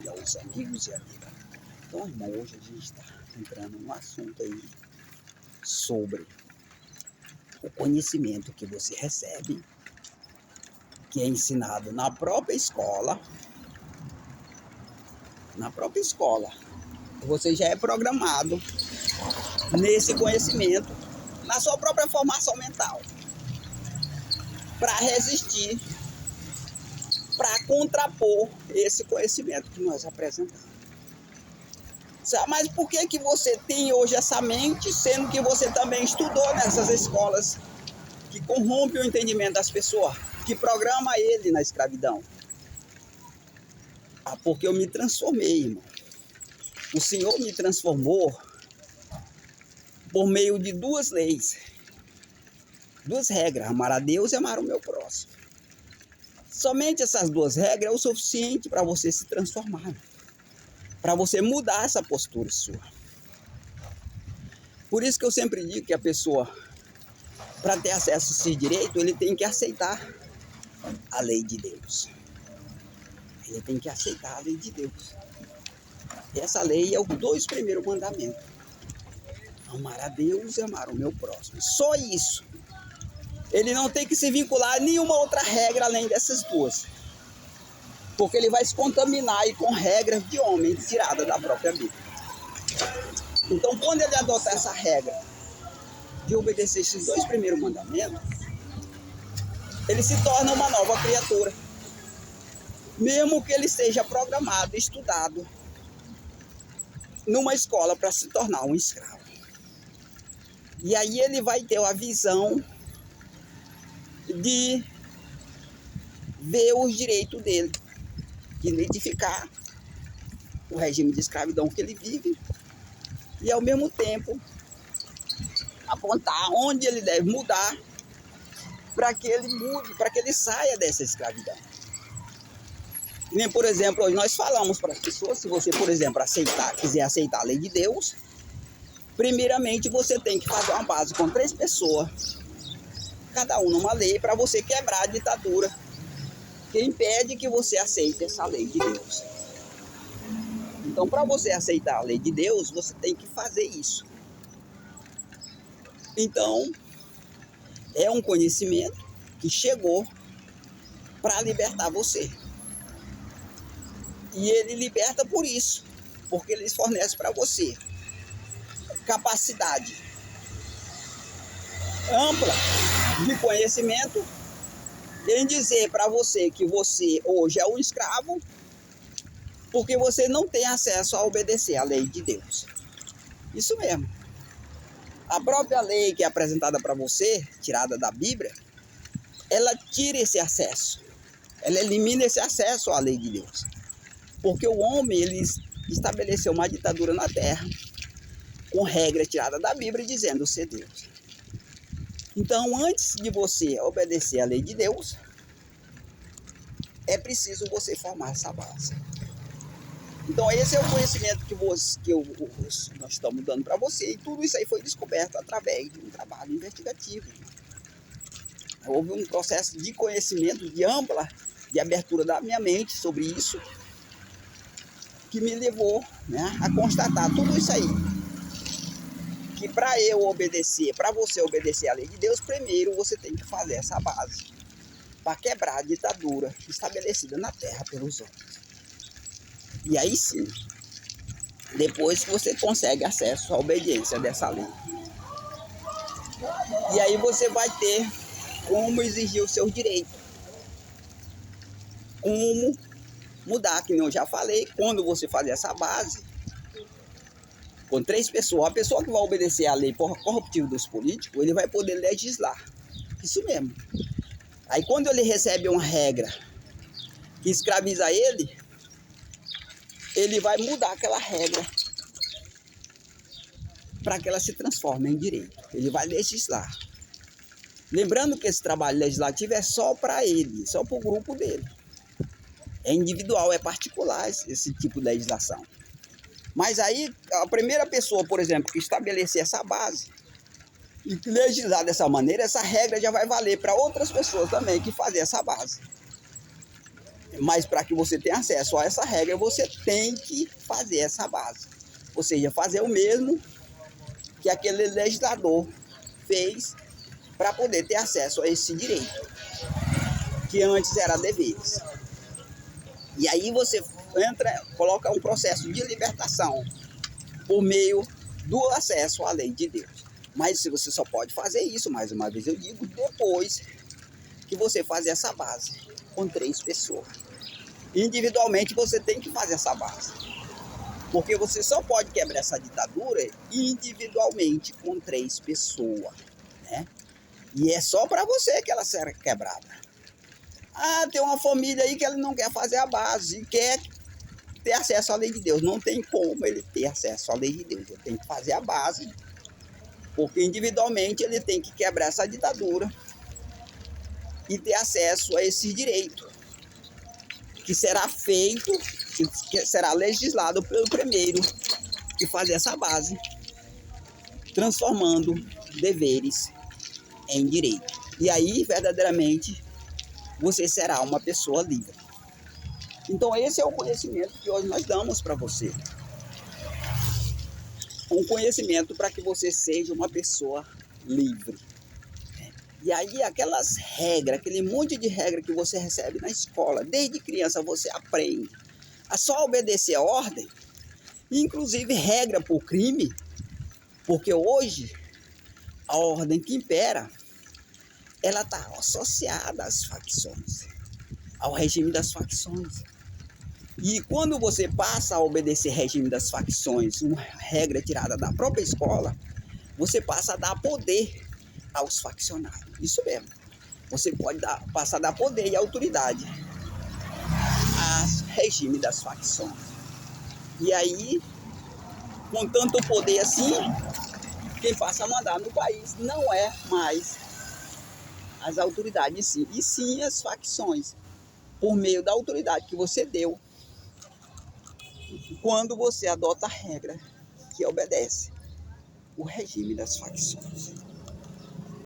E aos amigos e amigas. Então, irmão, hoje a gente está entrando num assunto aí sobre o conhecimento que você recebe, que é ensinado na própria escola. Na própria escola, você já é programado nesse conhecimento, na sua própria formação mental, para resistir, para contrapor esse conhecimento que nós apresentamos. Mas por que você tem hoje essa mente, sendo que você também estudou nessas escolas que corrompem o entendimento das pessoas, que programa ele na escravidão? Porque eu me transformei, irmão. O Senhor me transformou por meio de duas leis, duas regras: amar a Deus e amar o meu próximo. Somente essas duas regras é o suficiente para você se transformar, para você mudar essa postura sua. Por isso que eu sempre digo que a pessoa, para ter acesso a esse direito, ele tem que aceitar a lei de Deus. Ele tem que aceitar a lei de Deus. Essa lei é os dois primeiros mandamentos: amar a Deus e amar o meu próximo. Só isso. Ele não tem que se vincular a nenhuma outra regra além dessas duas, porque ele vai se contaminar aí com regras de homem tiradas da própria Bíblia. Então, quando ele adota essa regra de obedecer esses dois primeiros mandamentos, ele se torna uma nova criatura, mesmo que ele seja programado, estudado numa escola para se tornar um escravo. E aí ele vai ter a visão de ver os direitos dele, de identificar o regime de escravidão que ele vive e, ao mesmo tempo, apontar onde ele deve mudar para que ele mude, para que ele saia dessa escravidão. Nem, por exemplo, hoje nós falamos para as pessoas: se você, por exemplo, quiser aceitar a lei de Deus, primeiramente você tem que fazer uma base com 3 pessoas, cada um numa lei, para você quebrar a ditadura que impede que você aceite essa lei de Deus. Então, para você aceitar a lei de Deus, você tem que fazer isso. Então, é um conhecimento que chegou para libertar você. E ele liberta por isso, porque ele fornece para você capacidade ampla de conhecimento em dizer para você que você hoje é um escravo, porque você não tem acesso a obedecer à lei de Deus. Isso mesmo. A própria lei que é apresentada para você, tirada da Bíblia, ela tira esse acesso. Ela elimina esse acesso à lei de Deus. Porque o homem, ele estabeleceu uma ditadura na terra, com regra tirada da Bíblia, dizendo ser Deus. Então, antes de você obedecer à lei de Deus, é preciso você formar essa base. Então, esse é o conhecimento que nós estamos dando para você. E tudo isso aí foi descoberto através de um trabalho investigativo. Houve um processo de conhecimento, de abertura da minha mente sobre isso, que me levou, a constatar tudo isso aí. Que para você obedecer à lei de Deus, primeiro você tem que fazer essa base para quebrar a ditadura estabelecida na terra pelos homens. E aí sim, depois que você consegue acesso à obediência dessa lei. E aí você vai ter como exigir os seus direitos. Como mudar, que eu já falei, quando você fazer essa base, com 3 pessoas, a pessoa que vai obedecer à lei corruptiva dos políticos, ele vai poder legislar. Isso mesmo. Aí quando ele recebe uma regra que escraviza ele vai mudar aquela regra para que ela se transforme em direito. Ele vai legislar. Lembrando que esse trabalho legislativo é só para ele, só para o grupo dele. É individual, é particular esse tipo de legislação. Mas aí, a primeira pessoa, por exemplo, que estabelecer essa base e legislar dessa maneira, essa regra já vai valer para outras pessoas também que fazem essa base. Mas para que você tenha acesso a essa regra, você tem que fazer essa base. Ou seja, fazer o mesmo que aquele legislador fez para poder ter acesso a esse direito, que antes era deveres. E aí você coloca um processo de libertação por meio do acesso à lei de Deus. Mas você só pode fazer isso, mais uma vez eu digo, depois que você fazer essa base com 3 pessoas. Individualmente você tem que fazer essa base, porque você só pode quebrar essa ditadura individualmente com 3 pessoas, né? E é só para você que ela será quebrada. Ah, tem uma família aí que ele não quer fazer a base e quer ter acesso à lei de Deus. Não tem como ele ter acesso à lei de Deus. Ele tem que fazer a base, porque individualmente ele tem que quebrar essa ditadura e ter acesso a esse direito, que será feito, que será legislado pelo primeiro que fazer essa base, transformando deveres em direito. E aí, verdadeiramente, você será uma pessoa livre. Então, esse é o conhecimento que hoje nós damos para você. Um conhecimento para que você seja uma pessoa livre. E aí, aquelas regras, aquele monte de regra que você recebe na escola, desde criança você aprende a só obedecer a ordem, inclusive regra por crime, porque hoje a ordem que impera, ela está associada às facções, ao regime das facções. E quando você passa a obedecer regime das facções, uma regra tirada da própria escola, você passa a dar poder aos faccionários. Isso mesmo. Você pode passar a dar poder e autoridade ao regime das facções. E aí, com tanto poder assim, quem passa a mandar no país não é mais as autoridades, e sim as facções, por meio da autoridade que você deu quando você adota a regra que obedece o regime das facções.